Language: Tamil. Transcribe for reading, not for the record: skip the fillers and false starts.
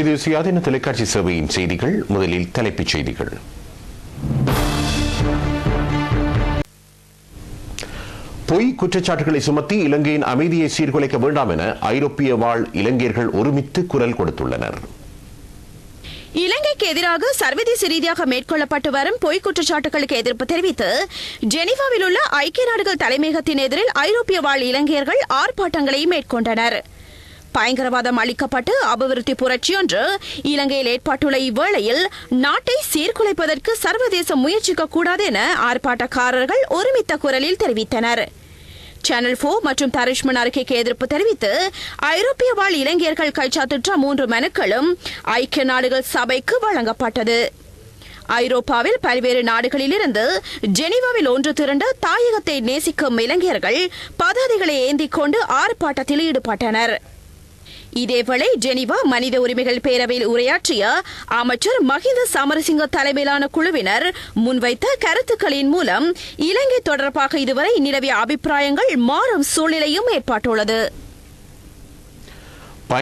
இது சுயாதீன தொலைக்காட்சி சேவையின் செய்திகள். முதலில் தலைப்புச் செய்திகள். பொய் குற்றச்சாட்டுகளை சுமத்தி இலங்கையின் அமைதியை சீர்குலைக்க வேண்டாம் என ஐரோப்பிய வாழ் இலங்கையர்கள் ஒருமித்து குரல் கொடுத்துள்ளனர். இலங்கைக்கு எதிராக சர்வதேச ரீதியாக மேற்கொள்ளப்பட்டு வரும் பொய் குற்றச்சாட்டுகளுக்கு எதிர்ப்பு தெரிவித்து ஜெனீவாவில் உள்ள ஐக்கிய நாடுகள் தலைமையகத்தின் எதிரில் ஐரோப்பிய வாழ் இலங்கையர்கள் ஆர்ப்பாட்டங்களை மேற்கொண்டனர். பயங்கரவாதம் அளிக்கப்பட்டு அபிவிருத்தி புரட்சி ஒன்று இலங்கையில் ஏற்பட்டுள்ள இவ்வேளையில் நாட்டை சீர்குலைப்பதற்கு சர்வதேசம் முயற்சிக்க கூடாது என ஆர்ப்பாட்டக்காரர்கள் ஒருமித்த குரலில் தெரிவித்தனர். சேனல் 4 மற்றும் தரிஷ்மன் அறிக்கைக்கு எதிர்ப்பு தெரிவித்து ஐரோப்பிய வாழ் இலங்கையர்கள் கைச்சாத்திட்ட 3 மனுக்களும் ஐக்கிய நாடுகள் சபைக்கு வழங்கப்பட்டது. ஐரோப்பாவில் பல்வேறு நாடுகளிலிருந்து ஜெனீவாவில் ஒன்று திரண்ட தாயகத்தை நேசிக்கும் இலங்கையர்கள் பதாதைகளை ஏந்திக் கொண்டு ஆர்ப்பாட்டத்தில் ஈடுபட்டனர். இதேவேளை ஜெனீவா மனித உரிமைகள் பேரவையில் உரையாற்றிய அமைச்சர் மஹிந்த சமரசிங்க தலைமையிலான குழுவினர் முன்வைத்த கருத்துக்களின் மூலம் இலங்கை தொடர்பாக இதுவரை நிலவிய அபிப்பிராயங்கள் மாறும் சூழ்நிலையும் ஏற்பட்டுள்ளது.